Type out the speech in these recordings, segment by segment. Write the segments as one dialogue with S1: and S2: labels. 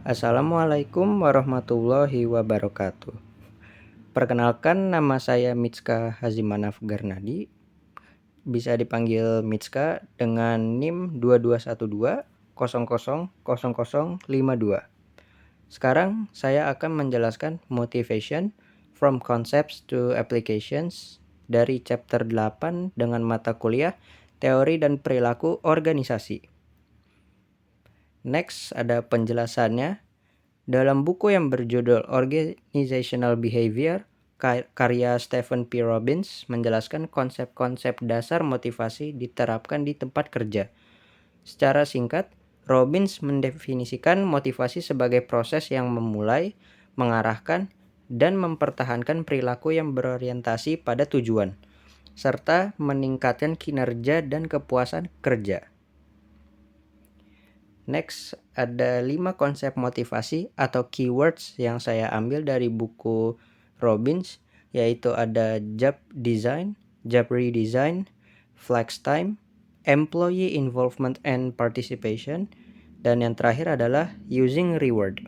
S1: Assalamualaikum warahmatullahi wabarakatuh. Perkenalkan, nama saya Mitska Hazimanaf Garnadi. Bisa dipanggil Mitska dengan NIM 2212000052. Sekarang saya akan menjelaskan Motivation from Concepts to Applications dari chapter 8 dengan mata kuliah Teori dan Perilaku Organisasi. Next ada penjelasannya. Dalam buku yang berjudul Organizational Behavior, karya Stephen P. Robbins menjelaskan konsep-konsep dasar motivasi diterapkan di tempat kerja. Secara singkat, Robbins mendefinisikan motivasi sebagai proses yang memulai, mengarahkan, dan mempertahankan perilaku yang berorientasi pada tujuan, serta meningkatkan kinerja dan kepuasan kerja. Next, ada 5 konsep motivasi atau keywords yang saya ambil dari buku Robbins, yaitu ada job design, job redesign, flex time, employee involvement and participation, dan yang terakhir adalah using reward.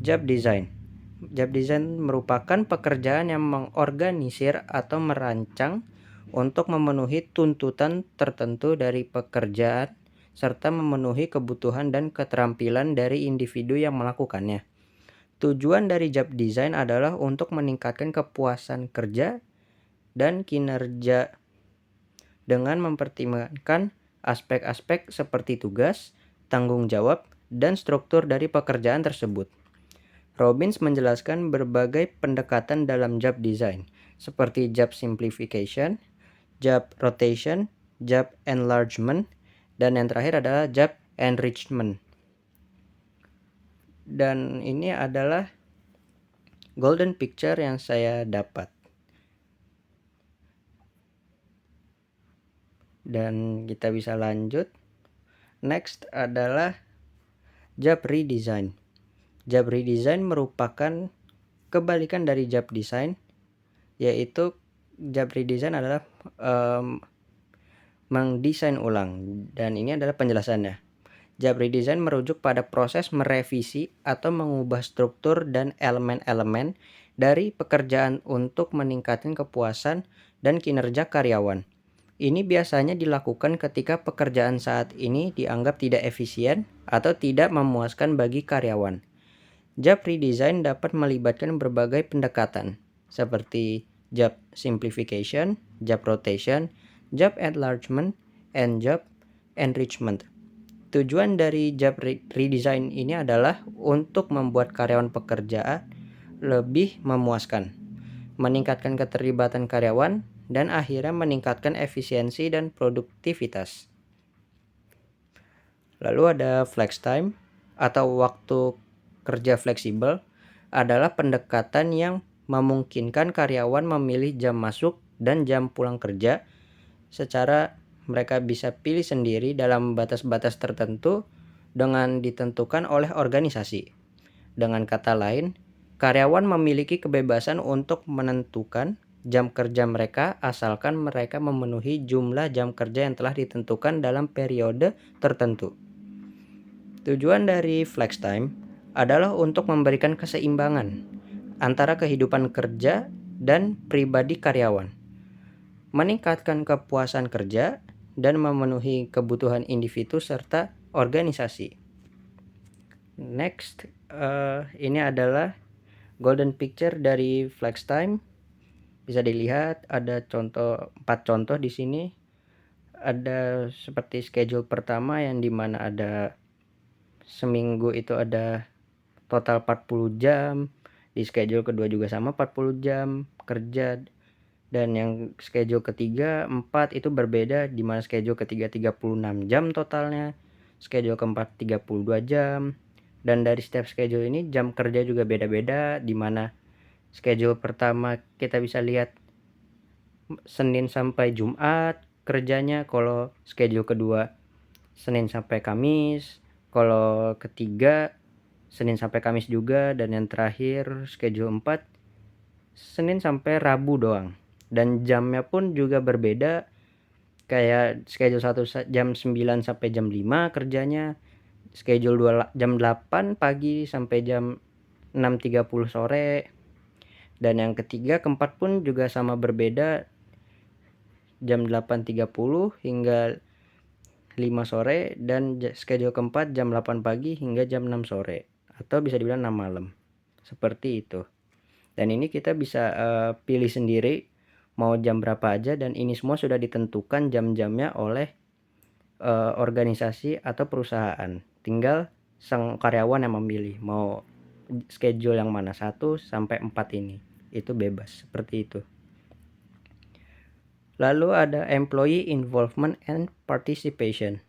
S1: Job design. Job design merupakan pekerjaan yang mengorganisir atau merancang untuk memenuhi tuntutan tertentu dari pekerjaan serta memenuhi kebutuhan dan keterampilan dari individu yang melakukannya. Tujuan dari job design adalah untuk meningkatkan kepuasan kerja dan kinerja dengan mempertimbangkan aspek-aspek seperti tugas, tanggung jawab, dan struktur dari pekerjaan tersebut. Robbins menjelaskan berbagai pendekatan dalam job design, seperti job simplification, job rotation, job enlargement, dan yang terakhir adalah job enrichment. Dan ini adalah golden picture yang saya dapat. Dan kita bisa lanjut. Next adalah job redesign. Job redesign merupakan kebalikan dari job design, yaitu job redesign adalah mendesain ulang, dan ini adalah penjelasannya. Job redesign merujuk pada proses merevisi atau mengubah struktur dan elemen-elemen dari pekerjaan untuk meningkatkan kepuasan dan kinerja karyawan. Ini biasanya dilakukan ketika pekerjaan saat ini dianggap tidak efisien atau tidak memuaskan bagi karyawan. Job redesign dapat melibatkan berbagai pendekatan, seperti job simplification, job rotation, job enlargement, and job enrichment. Tujuan dari job redesign ini adalah untuk membuat karyawan pekerjaan lebih memuaskan, meningkatkan keterlibatan karyawan, dan akhirnya meningkatkan efisiensi dan produktivitas. Lalu ada flex time atau waktu kerja fleksibel, adalah pendekatan yang memungkinkan karyawan memilih jam masuk dan jam pulang kerja secara mereka bisa pilih sendiri dalam batas-batas tertentu dengan ditentukan oleh organisasi. Dengan kata lain, karyawan memiliki kebebasan untuk menentukan jam kerja mereka asalkan mereka memenuhi jumlah jam kerja yang telah ditentukan dalam periode tertentu. Tujuan dari flex time adalah untuk memberikan keseimbangan antara kehidupan kerja dan pribadi karyawan, meningkatkan kepuasan kerja, dan memenuhi kebutuhan individu serta organisasi. Next, ini adalah golden picture dari flex time. Bisa dilihat ada 4 contoh di sini. Ada seperti schedule pertama yang dimana ada seminggu itu ada total 40 jam, di schedule kedua juga sama 40 jam kerja, dan yang schedule ketiga 4 itu berbeda, di mana schedule ketiga 36 jam totalnya, schedule keempat 32 jam, dan dari setiap schedule ini jam kerja juga beda-beda, di mana schedule pertama kita bisa lihat Senin sampai Jumat kerjanya, kalau schedule kedua Senin sampai Kamis, kalau ketiga Senin sampai Kamis juga, dan yang terakhir schedule 4 Senin sampai Rabu doang. Dan jamnya pun juga berbeda, kayak schedule 1 jam 9 sampai jam 5 kerjanya, schedule jam 8 pagi sampai jam 6.30 sore. Dan yang ketiga, keempat pun juga sama berbeda, jam 8.30 hingga 5 sore, dan schedule keempat jam 8 pagi hingga jam 6 sore, atau bisa dibilang 6 malam. Seperti itu. Dan ini kita bisa pilih sendiri mau jam berapa aja, dan ini semua sudah ditentukan jam-jamnya oleh organisasi atau perusahaan. Tinggal sang karyawan yang memilih mau schedule yang mana, 1 sampai 4 ini. Itu bebas, seperti itu. Lalu ada employee involvement and participation.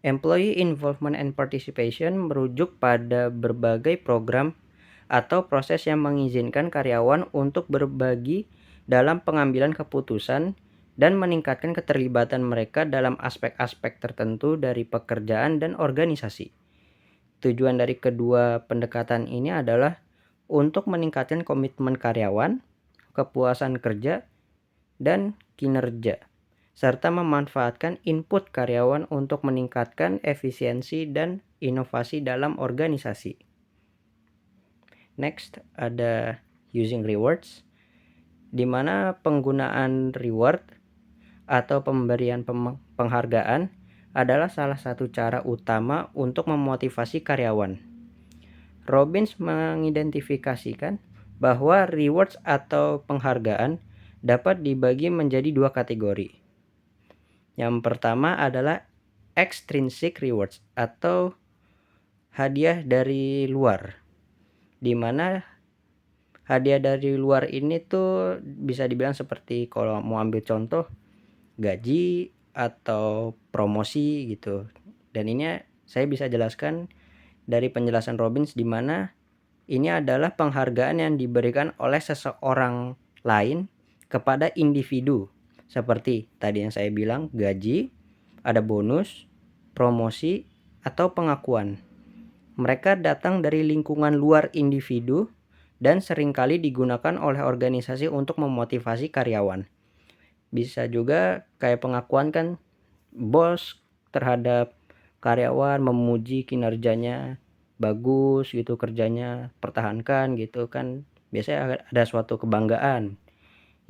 S1: Employee involvement and participation merujuk pada berbagai program atau proses yang mengizinkan karyawan untuk berbagi dalam pengambilan keputusan dan meningkatkan keterlibatan mereka dalam aspek-aspek tertentu dari pekerjaan dan organisasi. Tujuan dari kedua pendekatan ini adalah untuk meningkatkan komitmen karyawan, kepuasan kerja, dan kinerja, serta memanfaatkan input karyawan untuk meningkatkan efisiensi dan inovasi dalam organisasi. Next, ada using rewards, di mana penggunaan reward atau pemberian penghargaan adalah salah satu cara utama untuk memotivasi karyawan. Robbins mengidentifikasikan bahwa rewards atau penghargaan dapat dibagi menjadi 2 kategori. Yang pertama adalah extrinsic rewards atau hadiah dari luar, di mana hadiah dari luar ini tuh bisa dibilang seperti, kalau mau ambil contoh, gaji atau promosi gitu. Dan ini saya bisa jelaskan dari penjelasan Robbins, di mana ini adalah penghargaan yang diberikan oleh seseorang lain kepada individu. Seperti tadi yang saya bilang, gaji, ada bonus, promosi, atau pengakuan. Mereka datang dari lingkungan luar individu dan seringkali digunakan oleh organisasi untuk memotivasi karyawan. Bisa juga kayak pengakuan kan, bos terhadap karyawan, memuji kinerjanya, bagus gitu kerjanya, pertahankan gitu kan. Biasanya ada suatu kebanggaan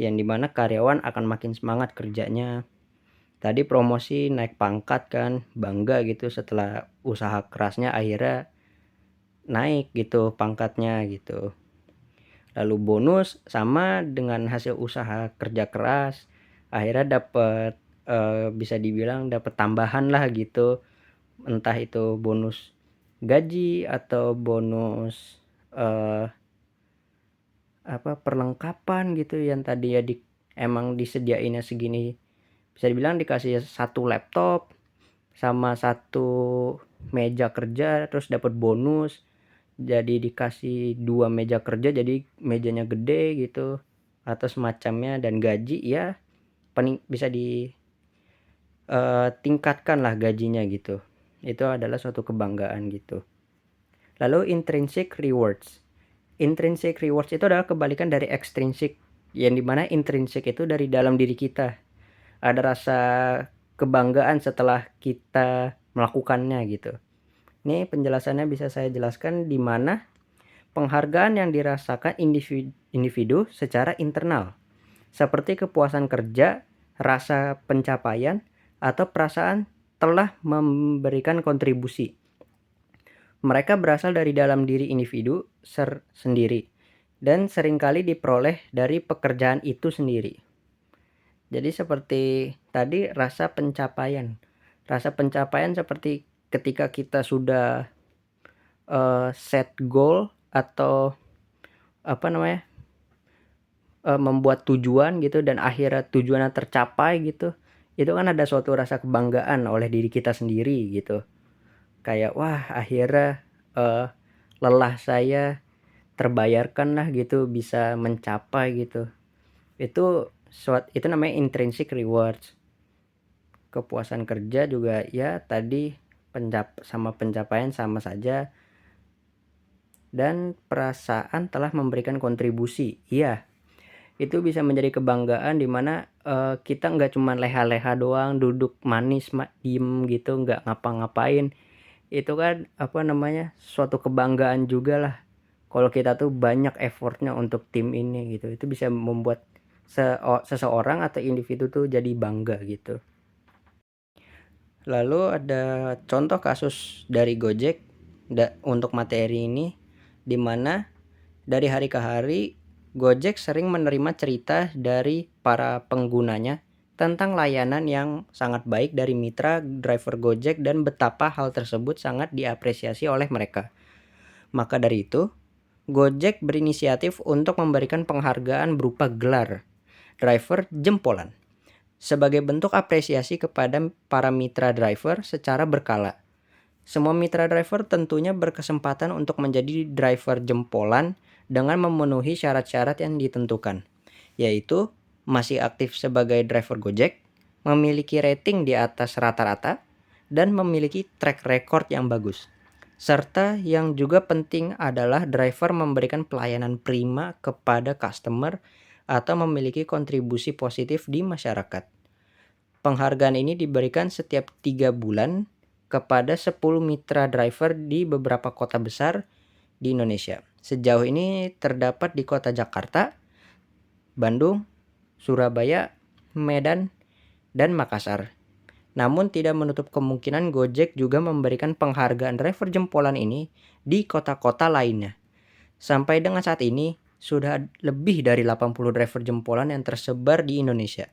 S1: yang dimana karyawan akan makin semangat kerjanya. Tadi promosi, naik pangkat kan, bangga gitu setelah usaha kerasnya akhirnya naik gitu pangkatnya gitu. Lalu bonus sama dengan hasil usaha kerja keras, akhirnya dapat bisa dibilang dapat tambahan lah gitu, entah itu bonus gaji atau bonus perlengkapan gitu, yang tadi ya emang disediainnya segini, bisa dibilang dikasih 1 laptop sama 1 meja kerja, terus dapat bonus jadi dikasih 2 meja kerja, jadi mejanya gede gitu atau semacamnya, dan gaji ya bisa tingkatkan lah gajinya gitu. Itu adalah suatu kebanggaan gitu. Lalu intrinsic rewards. Intrinsic rewards itu adalah kebalikan dari extrinsic, yang dimana intrinsic itu dari dalam diri kita, ada rasa kebanggaan setelah kita melakukannya gitu. Ini penjelasannya bisa saya jelaskan, di mana penghargaan yang dirasakan individu secara internal, seperti kepuasan kerja, rasa pencapaian, atau perasaan telah memberikan kontribusi. Mereka berasal dari dalam diri individu sendiri dan seringkali diperoleh dari pekerjaan itu sendiri. Jadi seperti tadi, rasa pencapaian. Rasa pencapaian seperti ketika kita sudah set goal atau membuat tujuan gitu, dan akhirnya tujuannya tercapai gitu. Itu kan ada suatu rasa kebanggaan oleh diri kita sendiri gitu. Kayak wah, akhirnya lelah saya terbayarkan lah gitu, bisa mencapai gitu. Itu namanya intrinsic rewards. Kepuasan kerja juga ya tadi sama pencapaian sama saja, dan perasaan telah memberikan kontribusi. Iya, itu bisa menjadi kebanggaan, dimana kita nggak cuma leha-leha doang, duduk manis diem gitu, nggak ngapa-ngapain. itu kan suatu kebanggaan juga lah kalau kita tuh banyak effortnya untuk tim ini gitu. Itu bisa membuat seseorang atau individu tuh jadi bangga gitu. Lalu ada contoh kasus dari Gojek untuk materi ini, di mana dari hari ke hari Gojek sering menerima cerita dari para penggunanya tentang layanan yang sangat baik dari mitra driver Gojek dan betapa hal tersebut sangat diapresiasi oleh mereka. Maka dari itu, Gojek berinisiatif untuk memberikan penghargaan berupa gelar driver jempolan sebagai bentuk apresiasi kepada para mitra driver secara berkala. Semua mitra driver tentunya berkesempatan untuk menjadi driver jempolan dengan memenuhi syarat-syarat yang ditentukan, yaitu masih aktif sebagai driver Gojek, memiliki rating di atas rata-rata, dan memiliki track record yang bagus. Serta yang juga penting adalah driver memberikan pelayanan prima kepada customer atau memiliki kontribusi positif di masyarakat. Penghargaan ini diberikan setiap 3 bulan kepada 10 mitra driver di beberapa kota besar di Indonesia. Sejauh ini terdapat di kota Jakarta, Bandung, Surabaya, Medan, dan Makassar. Namun tidak menutup kemungkinan Gojek juga memberikan penghargaan driver jempolan ini di kota-kota lainnya. Sampai dengan saat ini, sudah lebih dari 80 driver jempolan yang tersebar di Indonesia.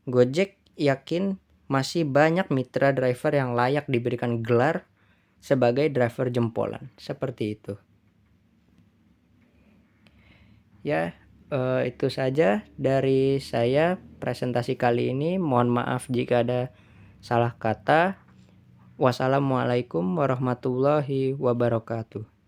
S1: Gojek yakin masih banyak mitra driver yang layak diberikan gelar sebagai driver jempolan. Seperti itu. Ya, itu saja dari saya presentasi kali ini. Mohon maaf jika ada salah kata. Wassalamualaikum warahmatullahi wabarakatuh.